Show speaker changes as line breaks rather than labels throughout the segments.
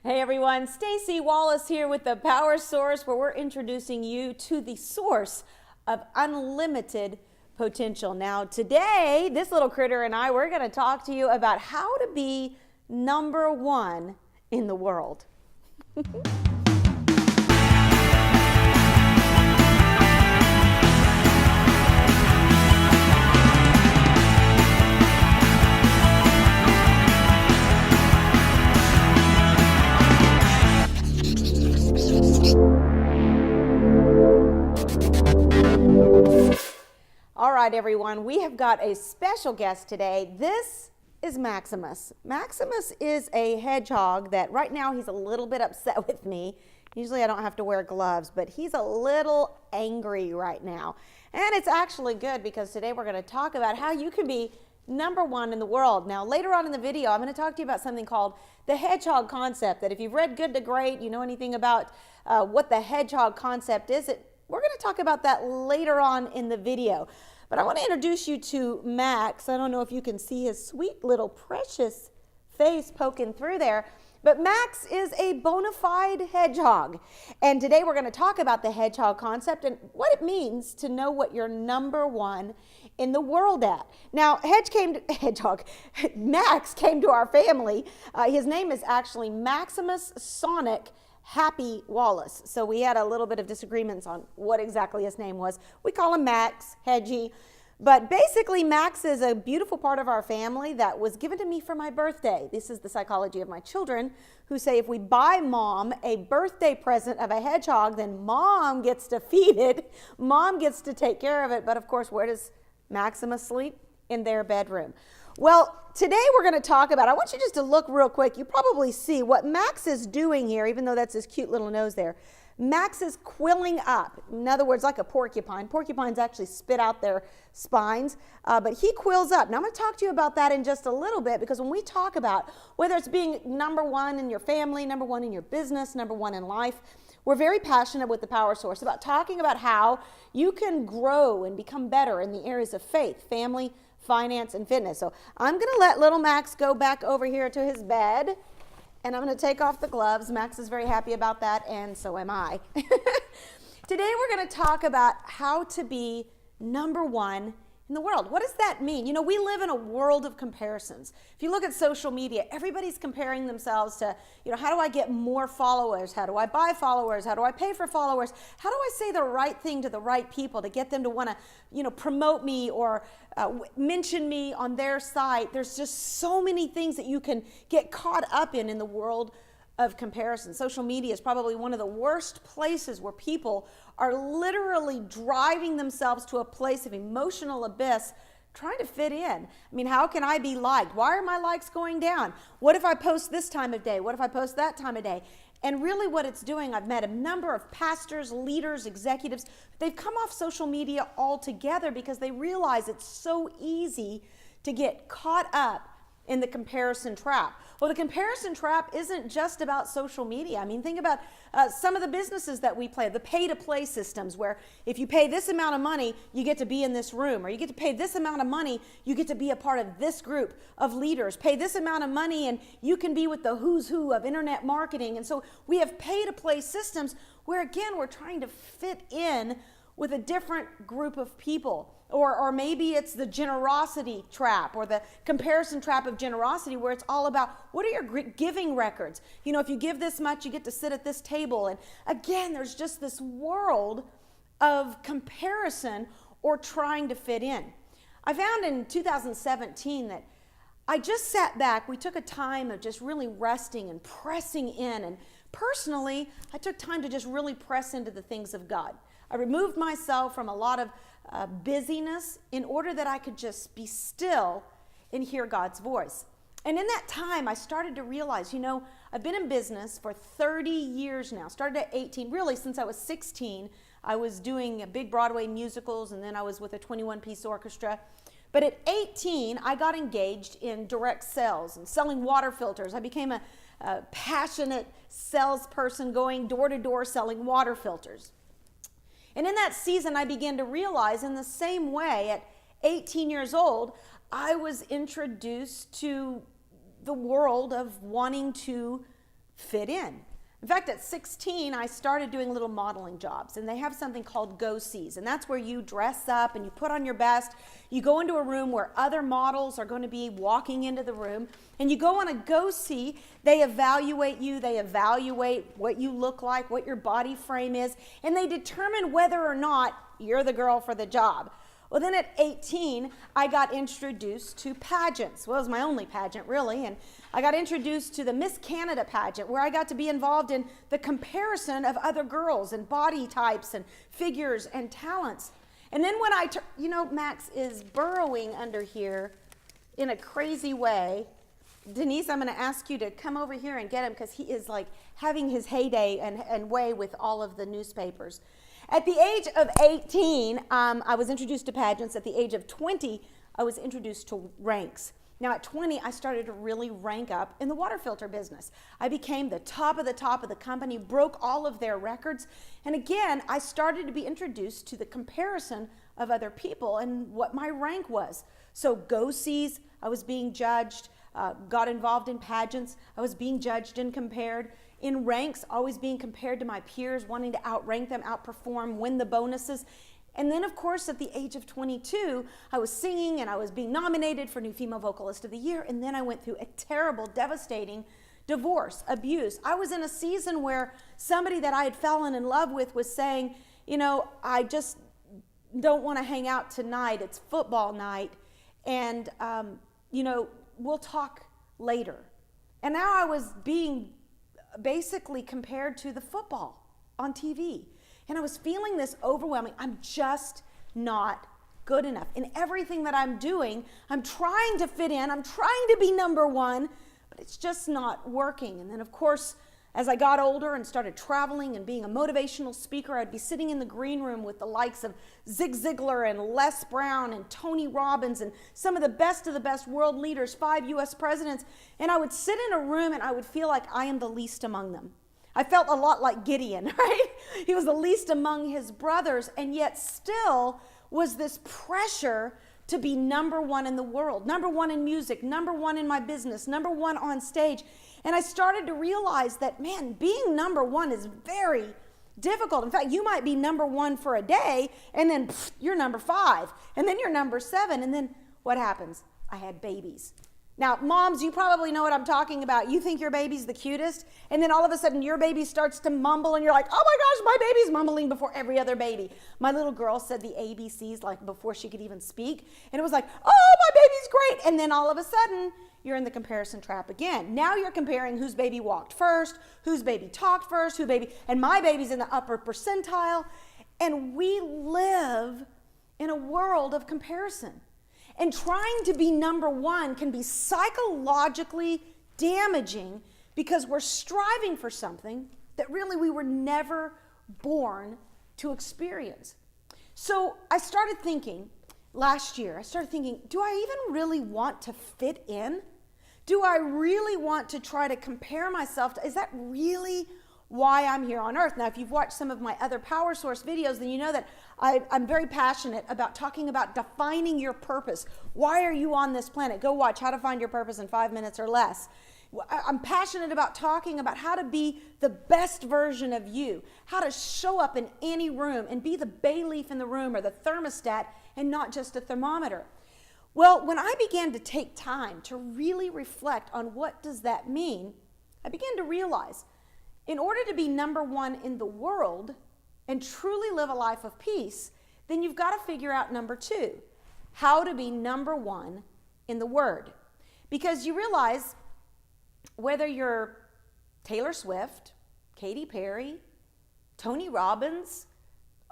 Hey everyone, Staci Wallace here with the Power Source, where we're introducing you to the source of unlimited potential. Now today, this little critter and I, we're going to talk to you about how to be number one in the world. All right, everyone, we have got a special guest today. This is Maximus. Maximus is a hedgehog that right now he's a little bit upset with me. Usually I don't have to wear gloves, but he's a little angry right now. And it's actually good because today we're going to talk about how you can be number one in the world. Now, later on in the video, I'm going to talk to you about something called the Hedgehog Concept, that if you've read Good to Great, you know anything about what the Hedgehog Concept is, we're going to talk about that later on in the video. But I want to introduce you to Max. I don't know if you can see his sweet little precious face poking through there, but Max is a bona fide hedgehog. And today we're going to talk about the Hedgehog Concept and what it means to know what you're number one in the world at. Now, Max came to our family. His name is actually Maximus Sonic Happy Wallace. So we had a little bit of disagreements on what exactly his name was. We call him Max, Hedgie. But basically, Max is a beautiful part of our family that was given to me for my birthday. This is the psychology of my children, who say if we buy mom a birthday present of a hedgehog, then mom gets to feed it. Mom gets to take care of it. But of course, where does Maximus sleep? In their bedroom. Well, today we're going to talk about, I want you just to look real quick. You probably see what Max is doing here, even though that's his cute little nose there. Max is quilling up. In other words, like a porcupine. Porcupines actually spit out their spines, but he quills up. Now, I'm going to talk to you about that in just a little bit, because when we talk about whether it's being number one in your family, number one in your business, number one in life, we're very passionate with the Power Source about talking about how you can grow and become better in the areas of faith, family, finance, and fitness. So I'm going to let little Max go back over here to his bed, and I'm going to take off the gloves. Max is very happy about that, and so am I. Today we're going to talk about how to be number one in the world. What does that mean? You know, we live in a world of comparisons. If you look at social media, everybody's comparing themselves to, you know, how do I get more followers? How do I buy followers? How do I pay for followers? How do I say the right thing to the right people to get them to want to, you know, promote me or mention me on their site? There's just so many things that you can get caught up in the world of comparison. Social media is probably one of the worst places where people are literally driving themselves to a place of emotional abyss trying to fit in. I mean, how can I be liked? Why are my likes going down? What if I post this time of day? What if I post that time of day? And really what it's doing, I've met a number of pastors, leaders, executives. They've come off social media altogether because they realize it's so easy to get caught up in the comparison trap. Well, the comparison trap isn't just about social media. I mean, think about some of the businesses that we play, the pay-to-play systems, where if you pay this amount of money, you get to be in this room, or you get to pay this amount of money, you get to be a part of this group of leaders. Pay this amount of money, and you can be with the who's who of internet marketing. And so we have pay-to-play systems where, again, we're trying to fit in with a different group of people. Or maybe it's the generosity trap or the comparison trap of generosity, where it's all about what are your giving records? You know, if you give this much, you get to sit at this table. And again, there's just this world of comparison or trying to fit in. I found in 2017 that I just sat back. We took a time of just really resting and pressing in. And personally, I took time to just really press into the things of God. I removed myself from a lot of busyness in order that I could just be still and hear God's voice. And in that time, I started to realize, you know, I've been in business for 30 years now. Started at 18, really since I was 16. I was doing big Broadway musicals, and then I was with a 21-piece orchestra. But at 18, I got engaged in direct sales and selling water filters. I became a passionate salesperson going door to door selling water filters. And in that season, I began to realize in the same way at 18 years old, I was introduced to the world of wanting to fit in. In fact, at 16, I started doing little modeling jobs, and they have something called go-sees, and that's where you dress up and you put on your best. You go into a room where other models are going to be walking into the room, and you go on a go-see. They evaluate you, they evaluate what you look like, what your body frame is, and they determine whether or not you're the girl for the job. Well, then at 18, I got introduced to pageants. Well, it was my only pageant, really, and I got introduced to the Miss Canada pageant, where I got to be involved in the comparison of other girls and body types and figures and talents. And then when Max is burrowing under here in a crazy way. Denise, I'm going to ask you to come over here and get him, because he is like having his heyday and way with all of the newspapers. At the age of 18, I was introduced to pageants. At the age of 20, I was introduced to ranks. Now at 20, I started to really rank up in the water filter business. I became the top of the company, broke all of their records. And again, I started to be introduced to the comparison of other people and what my rank was. So go-sees, I was being judged, got involved in pageants, I was being judged and compared. In ranks, always being compared to my peers, wanting to outrank them, outperform, win the bonuses. And then, of course, at the age of 22, I was singing and I was being nominated for New Female Vocalist of the Year. And then I went through a terrible, devastating divorce, abuse. I was in a season where somebody that I had fallen in love with was saying, I just don't want to hang out tonight. It's football night. And, we'll talk later. And now I was being basically compared to the football on TV. And I was feeling this overwhelming, I'm just not good enough. In everything that I'm doing, I'm trying to fit in, I'm trying to be number one, but it's just not working. And then of course, as I got older and started traveling and being a motivational speaker, I'd be sitting in the green room with the likes of Zig Ziglar and Les Brown and Tony Robbins and some of the best world leaders, 5 U.S. presidents, and I would sit in a room and I would feel like I am the least among them. I felt a lot like Gideon, right? He was the least among his brothers, and yet still was this pressure to be number one in the world, number one in music, number one in my business, number one on stage. And I started to realize that, man, being number one is very difficult. In fact, you might be number one for a day, and then you're number 5, and then you're number 7, and then what happens? I had babies. Now, moms, you probably know what I'm talking about. You think your baby's the cutest, and then all of a sudden your baby starts to mumble, and you're like, oh my gosh, my baby's mumbling before every other baby. My little girl said the ABCs like before she could even speak, and it was like, oh, my baby's great. And then all of a sudden, you're in the comparison trap again. Now you're comparing whose baby walked first, whose baby talked first, and my baby's in the upper percentile. And we live in a world of comparison. And trying to be number one can be psychologically damaging because we're striving for something that really we were never born to experience. So I started thinking last year, do I even really want to fit in? Do I really want to try to compare myself is that really why I'm here on earth? Now, if you've watched some of my other Power Source videos, then you know that I'm very passionate about talking about defining your purpose. Why are you on this planet? Go watch How to Find Your Purpose in 5 Minutes or Less. I'm passionate about talking about how to be the best version of you, how to show up in any room and be the bay leaf in the room or the thermostat and not just a thermometer. Well, when I began to take time to really reflect on what does that mean, I began to realize in order to be number one in the world and truly live a life of peace, then you've got to figure out number 2, how to be number one in the Word. Because you realize whether you're Taylor Swift, Katy Perry, Tony Robbins,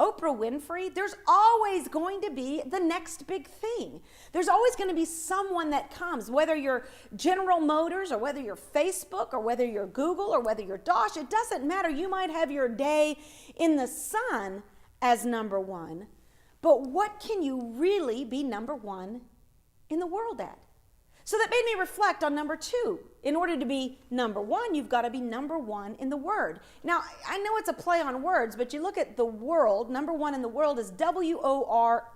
Oprah Winfrey, there's always going to be the next big thing. There's always going to be someone that comes, whether you're General Motors or whether you're Facebook or whether you're Google or whether you're Dosh, it doesn't matter. You might have your day in the sun as number one, but what can you really be number one in the world at? So that made me reflect on number 2. In order to be number one, you've got to be number one in the Word. Now, I know it's a play on words, but you look at the world, number one in the world is WORLD,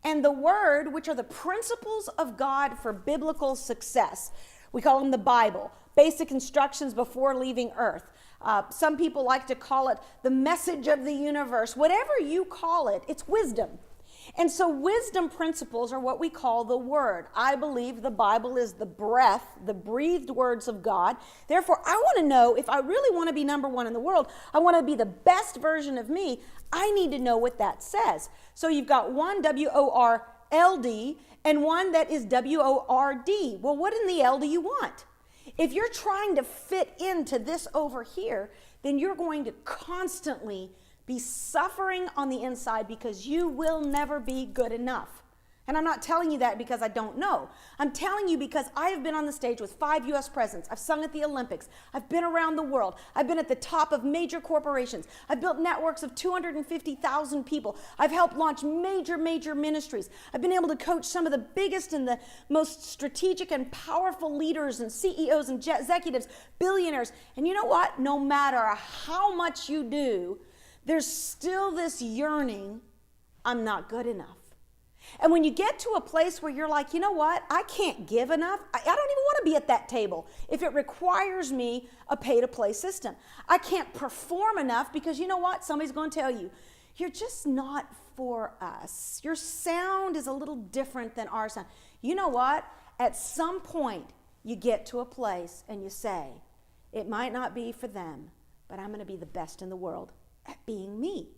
and the Word, which are the principles of God for biblical success. We call them the Bible. Basic instructions before leaving earth. Some people like to call it the message of the universe. Whatever you call it, it's wisdom. And so wisdom principles are what we call the Word. I believe the Bible is the breath, the breathed words of God. Therefore, I want to know if I really want to be number one in the world, I want to be the best version of me, I need to know what that says. So you've got one W-O-R-L-D and one that is W-O-R-D. Well, what in the L do you want? If you're trying to fit into this over here, then you're going to constantly be suffering on the inside because you will never be good enough. And I'm not telling you that because I don't know. I'm telling you because I have been on the stage with 5 U.S. presidents. I've sung at the Olympics. I've been around the world. I've been at the top of major corporations. I've built networks of 250,000 people. I've helped launch major ministries. I've been able to coach some of the biggest and the most strategic and powerful leaders and CEOs and executives, billionaires. And you know what? No matter how much you do, there's still this yearning, I'm not good enough. And when you get to a place where you're like, you know what, I can't give enough, I don't even want to be at that table if it requires me a pay-to-play system. I can't perform enough because you know what, somebody's going to tell you, you're just not for us. Your sound is a little different than our sound. You know what, at some point you get to a place and you say, it might not be for them, but I'm going to be the best in the world at being me.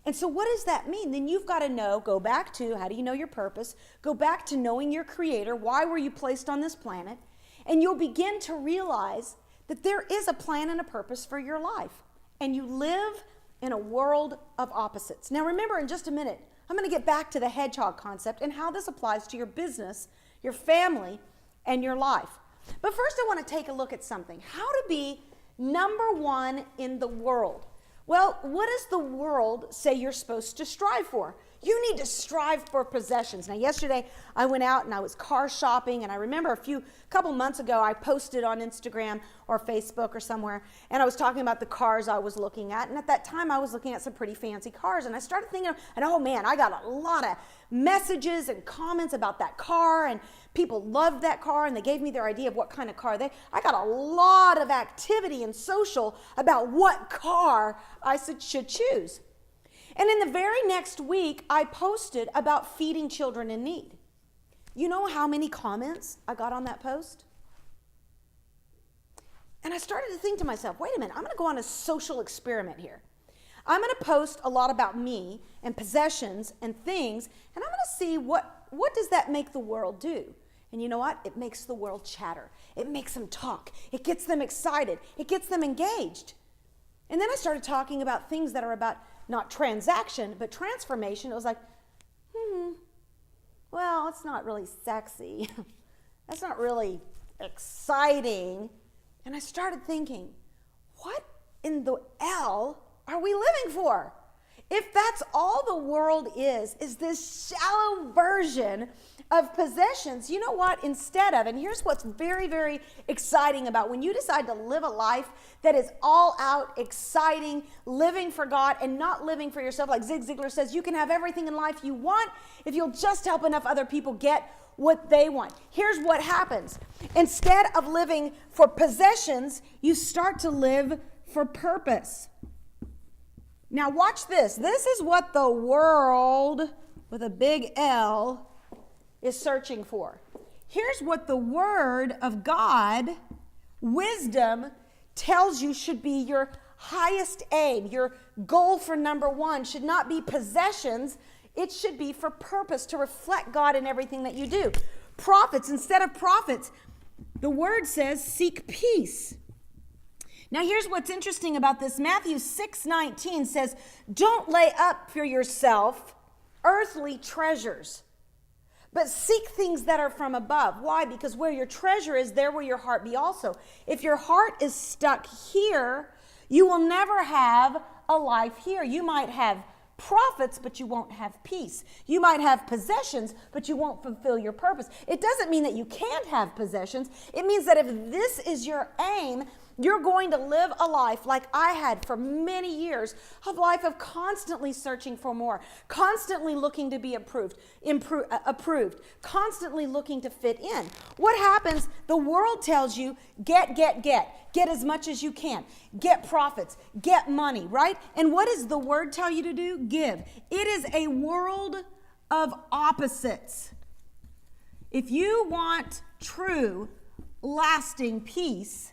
And so what does that mean? Then you've got to know, go back to, how do you know your purpose? Go back to knowing your Creator. Why were you placed on this planet? And you'll begin to realize that there is a plan and a purpose for your life. And you live in a world of opposites. Now remember, in just a minute, I'm going to get back to the Hedgehog Concept and how this applies to your business, your family, and your life. But first I want to take a look at something. How to be number one in the world. Well, what does the world say you're supposed to strive for? You need to strive for possessions. Now, yesterday I went out and I was car shopping, and I remember a couple months ago I posted on Instagram or Facebook or somewhere, and I was talking about the cars I was looking at, and at that time I was looking at some pretty fancy cars, and I started thinking, and oh man, I got a lot of messages and comments about that car, and people loved that car, and they gave me their idea of what kind of car I got a lot of activity in social about what car I should choose. And in the very next week, I posted about feeding children in need. You know how many comments I got on that post? And I started to think to myself, wait a minute, I'm going to go on a social experiment here. I'm going to post a lot about me and possessions and things, and I'm going to see what does that make the world do. And you know what? It makes the world chatter. It makes them talk. It gets them excited. It gets them engaged. And then I started talking about things that are about not transaction, but transformation. It was like, well, it's not really sexy. That's not really exciting. And I started thinking, what in the L are we living for? If that's all the world is this shallow version of possessions, you know what? Instead of, and here's what's very, very exciting about when you decide to live a life that is all out, exciting, living for God and not living for yourself. Like Zig Ziglar says, you can have everything in life you want if you'll just help enough other people get what they want. Here's what happens. Instead of living for possessions, you start to live for purpose. Now watch this. This is what the world with a big L is searching for. Here's what the Word of God, wisdom, tells you should be your highest aim. Your goal for number one should not be possessions. It should be for purpose, to reflect God in everything that you do. Prophets, instead of profits, the Word says seek peace. Now here's what's interesting about this. Matthew 6:19 says, don't lay up for yourself earthly treasures, but seek things that are from above. Why? Because where your treasure is, there will your heart be also. If your heart is stuck here, you will never have a life here. You might have profits, but you won't have peace. You might have possessions, but you won't fulfill your purpose. It doesn't mean that you can't have possessions. It means that if this is your aim, You're going to live a life like I had for many years, a life of constantly searching for more, constantly looking to be approved, constantly looking to fit in. What happens? The world tells you, get as much as you can, get profits, get money, right? And what does the word tell you to do? Give. It is a world of opposites. If you want true, lasting peace,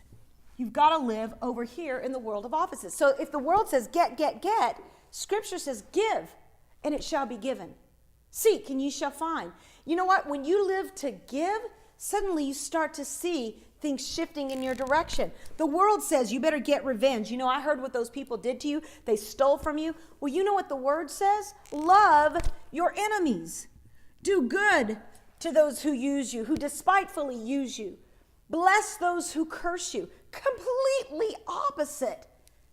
you've got to live over here in the world of opposites. So if the world says get, Scripture says give, and it shall be given. Seek, and ye shall find. You know what? When you live to give, suddenly you start to see things shifting in your direction. The world says you better get revenge. You know, I heard what those people did to you. They stole from you. Well, you know what the word says? Love your enemies. Do good to those who use you, who despitefully use you. Bless those who curse you. Completely opposite.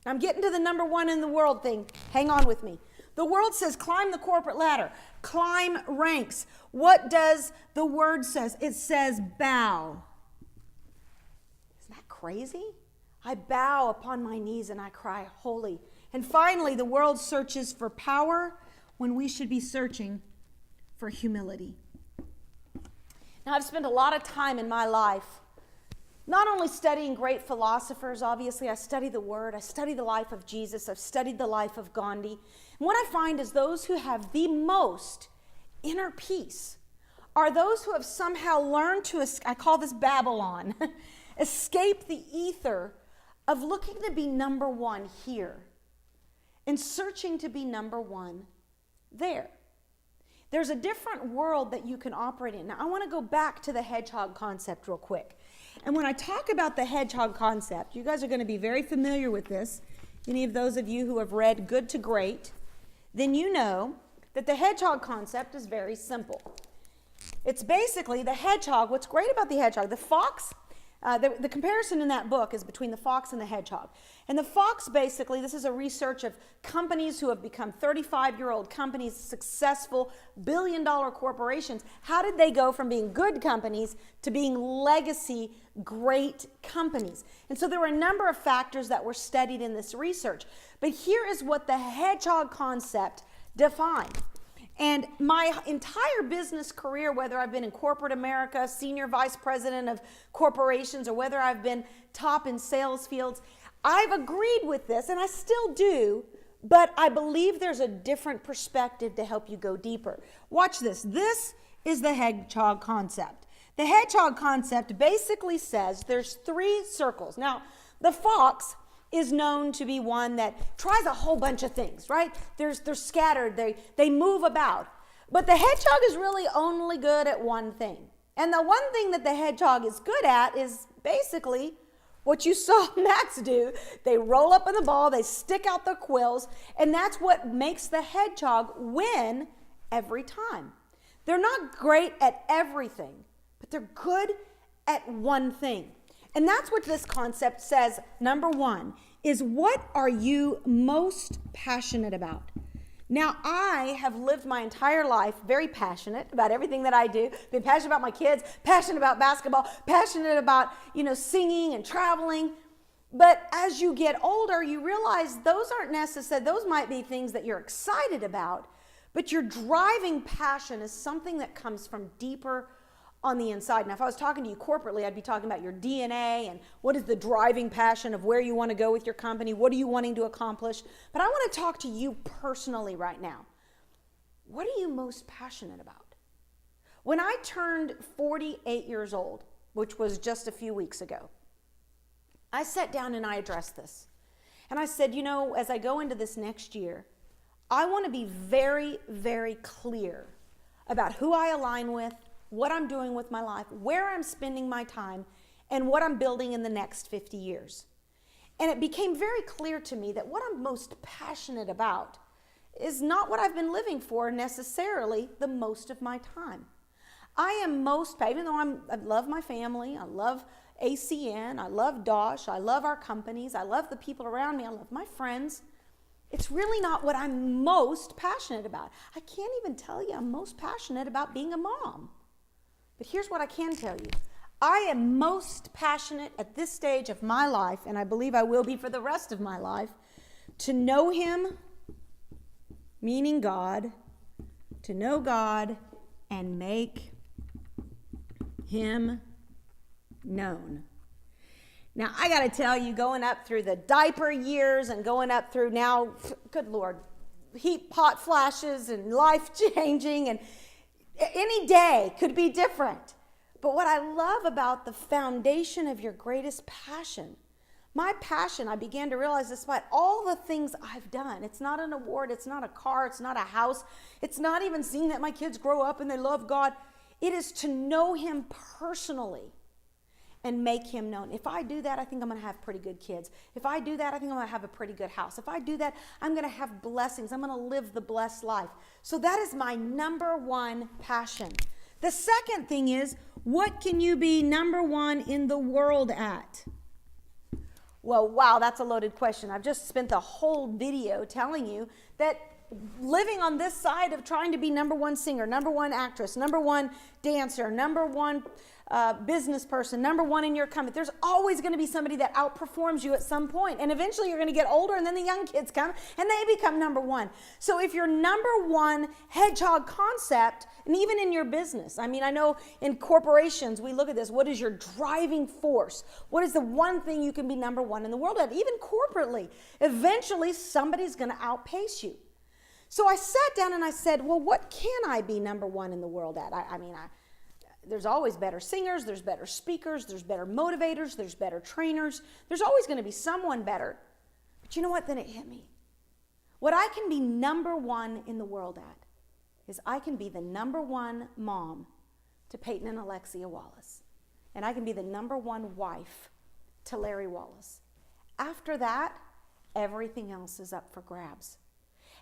I'm getting to the number one in the world thing. Hang on with me. The world says climb the corporate ladder, climb ranks. What does the word says? It says bow. Isn't that crazy? I bow upon my knees and I cry, holy. And finally, the world searches for power when we should be searching for humility. Now, I've spent a lot of time in my life not only studying great philosophers. Obviously, I study the Word, I study the life of Jesus, I've studied the life of Gandhi. And what I find is those who have the most inner peace are those who have somehow learned to, I call this Babylon, escape the ether of looking to be number one here and searching to be number one there. There's a different world that you can operate in. Now, I want to go back to the hedgehog concept real quick. And when I talk about the hedgehog concept, you guys are going to be very familiar with this. Any of those of you who have read Good to Great, then you know that the hedgehog concept is very simple. It's basically the hedgehog. What's great about the hedgehog, the fox, the comparison in that book is between the fox and the hedgehog. And the fox, basically, this is a research of companies who have become 35-year-old companies, successful billion-dollar corporations. How did they go from being good companies to being legacy great companies? And so there were a number of factors that were studied in this research. But here is what the hedgehog concept defined. And my entire business career, whether I've been in corporate America, senior vice president of corporations, or whether I've been top in sales fields, I've agreed with this, and I still do, but I believe there's a different perspective to help you go deeper. Watch this. This is the hedgehog concept. The hedgehog concept basically says there's three circles. Now, the fox is known to be one that tries a whole bunch of things, right? They're scattered, they move about. But the hedgehog is really only good at one thing. And the one thing that the hedgehog is good at is basically what you saw Max do. They roll up in the ball, they stick out their quills, and that's what makes the hedgehog win every time. They're not great at everything, but they're good at one thing. And that's what this concept says. Number one is, what are you most passionate about? Now, I have lived my entire life very passionate about everything that I do. Been passionate about my kids, passionate about basketball, passionate about, singing and traveling. But as you get older, you realize those aren't necessary. Those might be things that you're excited about, but your driving passion is something that comes from deeper on the inside. Now, if I was talking to you corporately, I'd be talking about your DNA and what is the driving passion of where you want to go with your company, what are you wanting to accomplish. But I want to talk to you personally right now. What are you most passionate about? When I turned 48 years old, which was just a few weeks ago, I sat down and I addressed this. And I said, as I go into this next year, I want to be very, very clear about who I align with, what I'm doing with my life, where I'm spending my time, and what I'm building in the next 50 years. And it became very clear to me that what I'm most passionate about is not what I've been living for necessarily the most of my time. I am most, even though I love my family, I love ACN, I love DOSH, I love our companies, I love the people around me, I love my friends. It's really not what I'm most passionate about. I can't even tell you I'm most passionate about being a mom. But here's what I can tell you. I am most passionate at this stage of my life, and I believe I will be for the rest of my life, to know him, meaning God, to know God and make him known. Now, I got to tell you, going up through the diaper years and going up through now, good Lord, hot flashes and life changing, and any day could be different. But what I love about the foundation of your greatest passion, my passion, I began to realize, despite all the things I've done, it's not an award, it's not a car, it's not a house, it's not even seeing that my kids grow up and they love God. It is to know him personally and make him known. If I do that, I think I'm going to have pretty good kids. If I do that, I think I'm going to have a pretty good house. If I do that, I'm going to have blessings. I'm going to live the blessed life. So that is my number one passion. The second thing is, what can you be number one in the world at? Well, wow, that's a loaded question. I've just spent the whole video telling you that living on this side of trying to be number one singer, number one actress, number one dancer, number one business person, number one in your company, there's always going to be somebody that outperforms you at some point. And eventually you're going to get older, and then the young kids come and they become number one. So if you're number one Hedgehog Concept, and even in your business, I mean, I know in corporations, we look at this. What is your driving force? What is the one thing you can be number one in the world at? Even corporately, eventually somebody's going to outpace you. So I sat down and I said, well, what can I be number one in the world at? There's always better singers, there's better speakers, there's better motivators, there's better trainers. There's always going to be someone better. But you know what? Then it hit me. What I can be number one in the world at is I can be the number one mom to Peyton and Alexia Wallace. And I can be the number one wife to Larry Wallace. After that, everything else is up for grabs.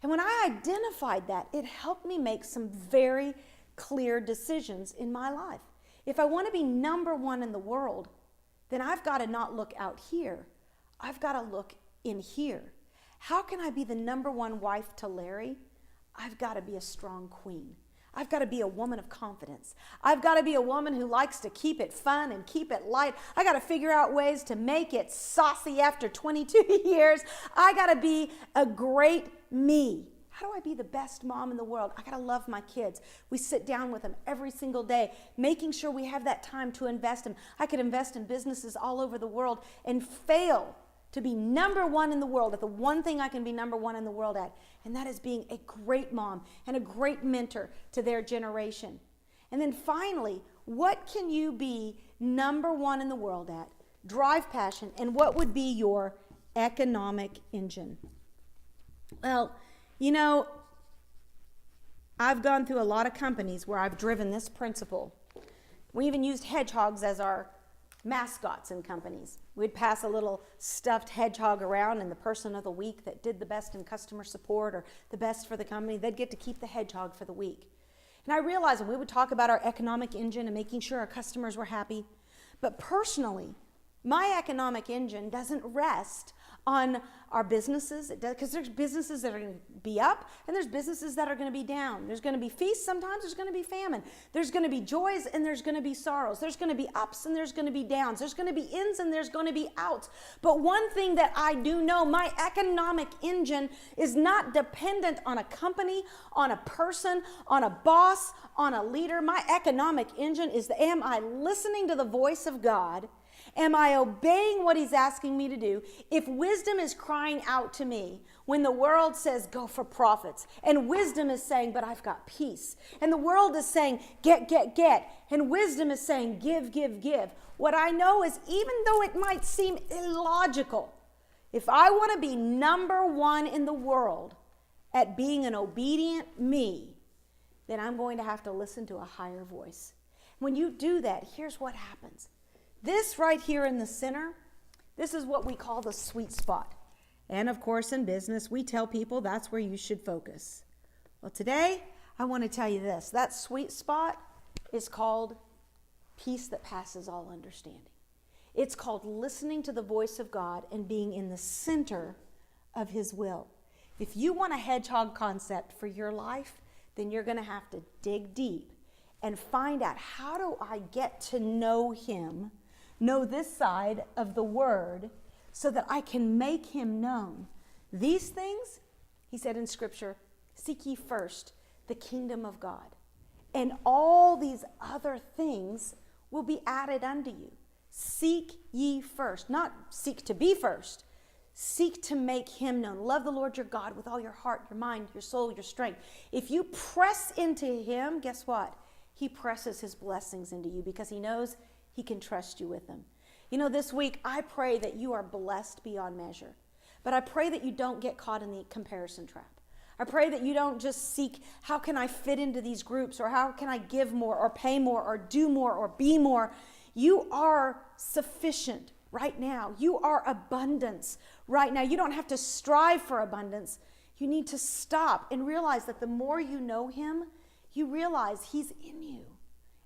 And when I identified that, it helped me make some very clear decisions in my life. If I want to be number one in the world, then I've got to not look out here. I've got to look in here. How can I be the number one wife to Larry? I've got to be a strong queen. I've got to be a woman of confidence. I've got to be a woman who likes to keep it fun and keep it light. I got to figure out ways to make it saucy after 22 years. I got to be a great me. How do I be the best mom in the world? I got to love my kids. We sit down with them every single day, making sure we have that time to invest in. I could invest in businesses all over the world and fail to be number one in the world at the one thing I can be number one in the world at, and that is being a great mom and a great mentor to their generation. And then finally, what can you be number one in the world at? Drive passion, and what would be your economic engine? Well, you know, I've gone through a lot of companies where I've driven this principle. We even used hedgehogs as our mascots in companies. We'd pass a little stuffed hedgehog around, and the person of the week that did the best in customer support or the best for the company, they'd get to keep the hedgehog for the week. And I realized when we would talk about our economic engine and making sure our customers were happy, but personally, my economic engine doesn't rest on our businesses, because there's businesses that are going to be up and there's businesses that are going to be down. There's going to be feasts, sometimes there's going to be famine. There's going to be joys and there's going to be sorrows. There's going to be ups and there's going to be downs. There's going to be ins and there's going to be outs. But one thing that I do know, my economic engine is not dependent on a company, on a person, on a boss, on a leader. My economic engine is, am I listening to the voice of God? Am I obeying what he's asking me to do? If wisdom is crying out to me when the world says go for profits, and wisdom is saying, but I've got peace, and the world is saying get, and wisdom is saying give, what I know is, even though it might seem illogical, if I want to be number one in the world at being an obedient me, then I'm going to have to listen to a higher voice. When you do that, here's what happens. This right here in the center, this is what we call the sweet spot. And of course, in business, we tell people that's where you should focus. Well, today, I want to tell you this. That sweet spot is called peace that passes all understanding. It's called listening to the voice of God and being in the center of his will. If you want a hedgehog concept for your life, then you're going to have to dig deep and find out, how do I get to know him, know this side of the word, so that I can make him known. These things, he said in Scripture, seek ye first the kingdom of God, and all these other things will be added unto you. Seek ye first, not seek to be first. Seek to make him known. Love the Lord your God with all your heart, your mind, your soul, your strength. If you press into him, guess what? He presses his blessings into you because he knows he can trust you with them. You know, this week, I pray that you are blessed beyond measure. But I pray that you don't get caught in the comparison trap. I pray that you don't just seek, how can I fit into these groups, or how can I give more or pay more or do more or be more. You are sufficient right now. You are abundance right now. You don't have to strive for abundance. You need to stop and realize that the more you know him, you realize he's in you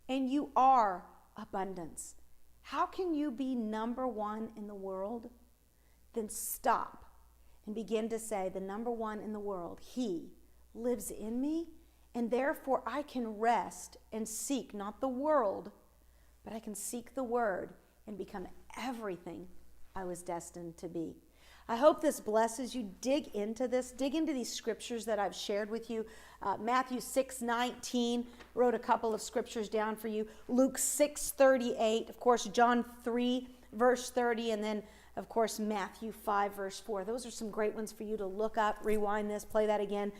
and you are abundance. How can you be number one in the world? Then stop and begin to say, the number one in the world, he lives in me, and therefore I can rest and seek not the world, but I can seek the word and become everything I was destined to be. I hope this blesses you. Dig into this. Dig into these scriptures that I've shared with you. Matthew 6:19, wrote a couple of scriptures down for you. Luke 6:38, of course, John 3, verse 30, and then, of course, Matthew 5, verse 4. Those are some great ones for you to look up, rewind this, play that again.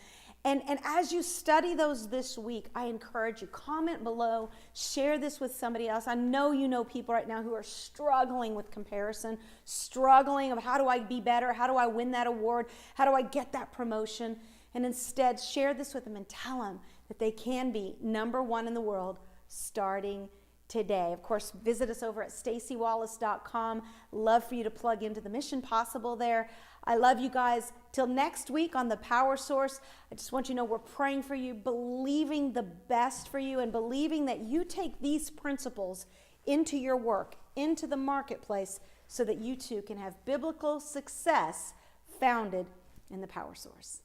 And as you study those this week, I encourage you, comment below, share this with somebody else. I know you know people right now who are struggling with comparison, struggling of how do I be better? How do I win that award? How do I get that promotion? And instead, share this with them and tell them that they can be number one in the world starting today. Of course, visit us over at staciwallace.com. Love for you to plug into the Mission Possible there. I love you guys. Till next week on The Power Source, I just want you to know we're praying for you, believing the best for you, and believing that you take these principles into your work, into the marketplace, so that you too can have biblical success founded in the Power Source.